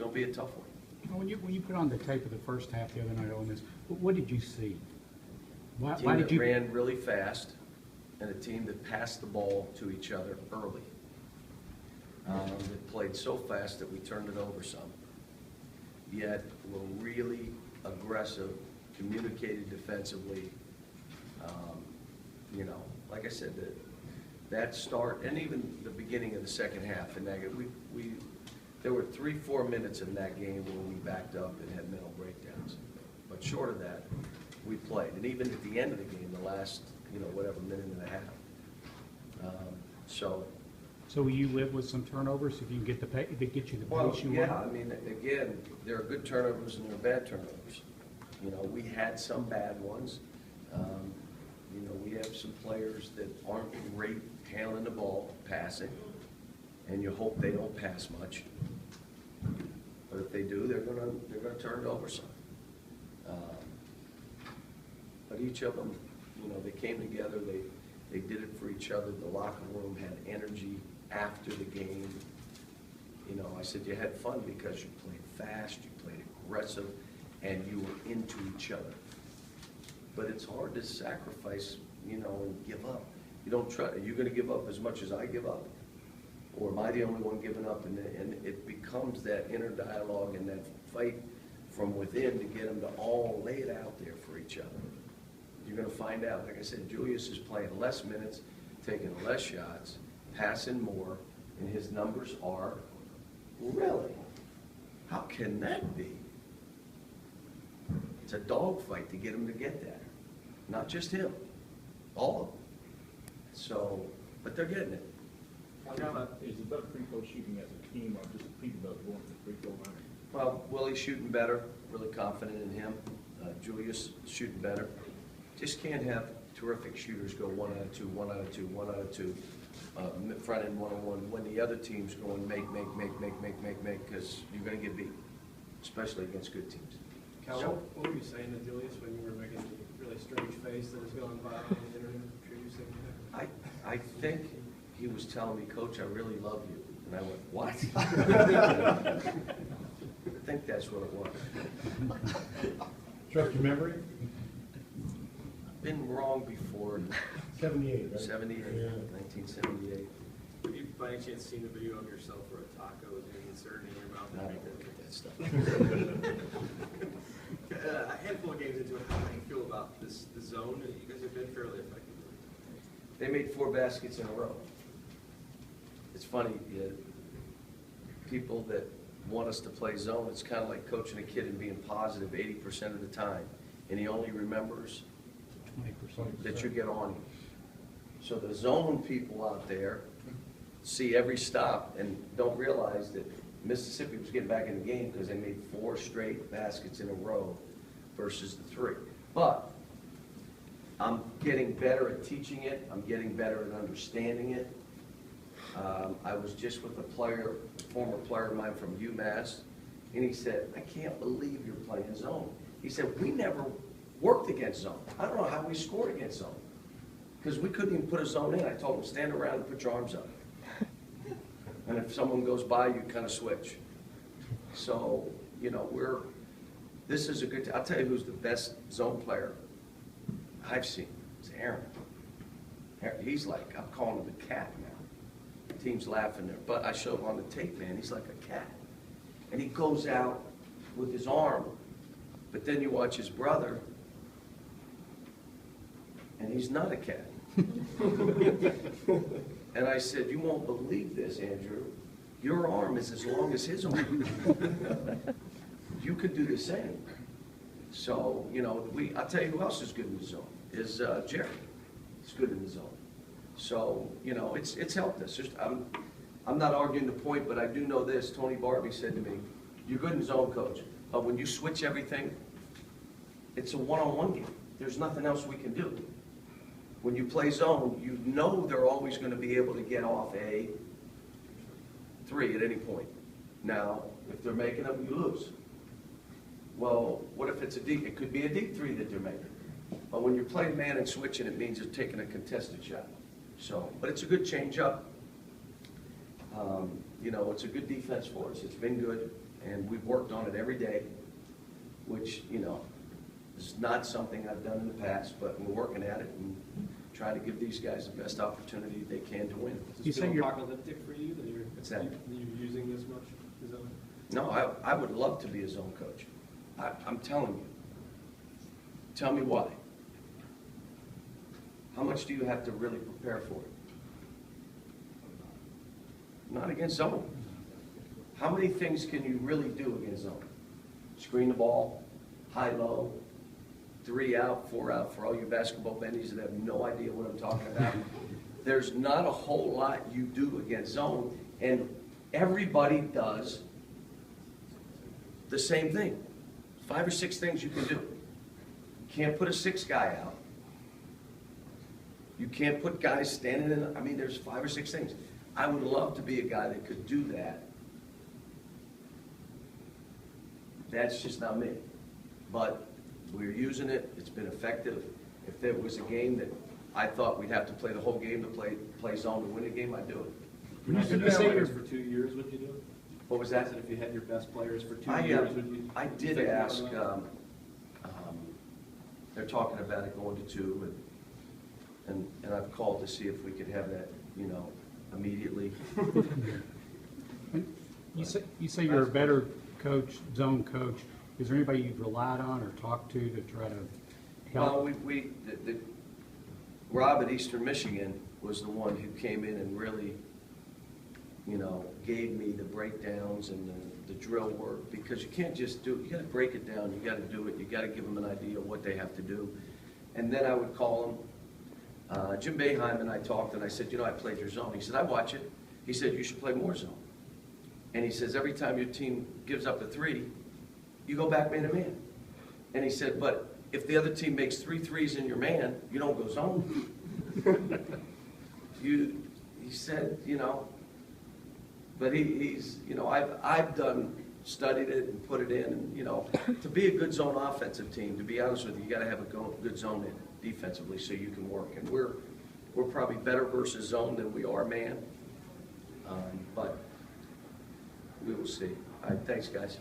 it'll be a tough one. When you put on the tape of the first half the other night on this, what did you see? A team that ran really fast and a team that passed the ball to each other early. That played so fast that we turned it over some. Yet were really aggressive, communicated defensively. You know, like I said, that start and even the beginning of the second half, and there were 3-4 minutes in that game where we backed up and had mental breakdowns. But short of that, we played. And even at the end of the game, the last, you know, whatever, minute and a half. So will you live with some turnovers if you can get if it gets you the pace you want? want? I mean, again, there are good turnovers and there are bad turnovers. You know, we had some bad ones. You know, we have some players that aren't great handling the ball, passing, and you hope they don't pass much. But if they do, they're gonna turn it over some. But each of them, you know, they came together. They did it for each other. The locker room had energy after the game. You know, I said you had fun because you played fast, you played aggressive, and you were into each other. But it's hard to sacrifice, you know, and give up. You don't try. Are you going to give up as much as I give up? Or am I the only one giving up? And it becomes that inner dialogue and that fight from within to get them to all lay it out there for each other. You're going to find out. Like I said, Julius is playing less minutes, taking less shots, passing more, and his numbers are really. How can that be? It's a dogfight to get him to get that. Not just him, all of them. So, but they're getting it. Is it better free throw shooting as a team or just people that are going to the free throw line? Well, Willie's shooting better, really confident in him. Julius shooting better. Just can't have terrific shooters go 1 out of 2, 1 out of 2, 1 out of 2, front end 1-on-1 when the other team's going make, because you're going to get beat, especially against good teams. Cal, what were you saying to Julius when you were making a really strange face that was going by on the internet? I'm sure you said that. I think he was telling me, Coach, I really love you. And I went, what? I think that's what it was. Trust your memory? Been wrong before. 78, right? 78, Yeah. 1978. Have you by any chance seen a video of yourself where a taco is being inserted in your mouth? I don't look at that stuff. A handful of games into it, how do you feel about the zone? You guys have been fairly effective. They made 4 baskets in a row. It's funny, people that want us to play zone, it's kind of like coaching a kid and being positive 80% of the time, and he only remembers 20%. that you get on him. So the zone people out there see every stop and don't realize that Mississippi was getting back in the game because they made 4 straight baskets in a row versus the 3. But I'm getting better at teaching it. I'm getting better at understanding it. I was just with a former player of mine from UMass, and he said, I can't believe you're playing zone. He said, we never worked against zone. I don't know how we scored against zone because we couldn't even put a zone in. I told him, stand around and put your arms up. And if someone goes by, you kind of switch. So, you know, this is a good, I'll tell you who's the best zone player I've seen. It's Aaron. He's like, I'm calling him the cat now. The team's laughing there. But I showed him on the tape, man, he's like a cat. And he goes out with his arm. But then you watch his brother, and he's not a cat. And I said, you won't believe this, Andrew. Your arm is as long as his arm. You could do the same. So, you know, I'll tell you who else is good in the zone, is Jerry. He's good in the zone. So, you know, it's helped us. I'm not arguing the point, but I do know this. Tony Barbie said to me, you're good in zone, coach, but when you switch everything, it's a one-on-one game. There's nothing else we can do. When you play zone, you know they're always going to be able to get off a 3 at any point. Now, if they're making them, you lose. Well, what if it's a deep? It could be a deep 3 that they're making. But when you're playing man and switching, it means you're taking a contested shot. So, but it's a good change up. You know, it's a good defense for us. It's been good. And we've worked on it every day, which, you know, is not something I've done in the past, but we're working at it and trying to give these guys the best opportunity they can to win. Does You it say feel you're- apocalyptic for you that you're, What's that? that you're using this much? Is that? No, I would love to be a zone coach. I'm telling you. Tell me why. How much do you have to really prepare for it? Not against zone. How many things can you really do against zone? Screen the ball, high-low, 3 out, 4 out, for all you basketball bennies that have no idea what I'm talking about. There's not a whole lot you do against zone, and everybody does the same thing. 5 or 6 things you can do. You can't put a 6 guy out. You can't put guys standing in, I mean, there's 5 or 6 things. I would love to be a guy that could do that. That's just not me. But we're using it, it's been effective. If there was a game that I thought we'd have to play the whole game to play zone to win a game, I'd do it. When you If say you had you're- players for 2 years, would you do it? What was I that? said if you had your best players for 2 I, years, would you? I did think about ask, that? they're talking about it going to 2, and I've called to see if we could have that, you know, immediately. You say you're a better coach, zone coach. Is there anybody you've relied on or talked to try to Well, help? Rob at Eastern Michigan was the one who came in and really, you know, gave me the breakdowns and the drill work, because you can't just do it. You got to break it down. You got to do it. You got to give them an idea of what they have to do. And then I would call them. Jim Boeheim and I talked, and I said, you know, I played your zone. He said, I watch it. He said, you should play more zone. And he says, every time your team gives up a 3, you go back man-to-man. And he said, but if the other team makes 3 threes in your man, you don't go zone. He said, you know, but he's, you know, I've studied it and put it in, and, you know, to be a good zone offensive team, to be honest with you, you got to have a good zone in defensively so you can work. And we're probably better versus zone than we are man. But we will see. All right, thanks, guys.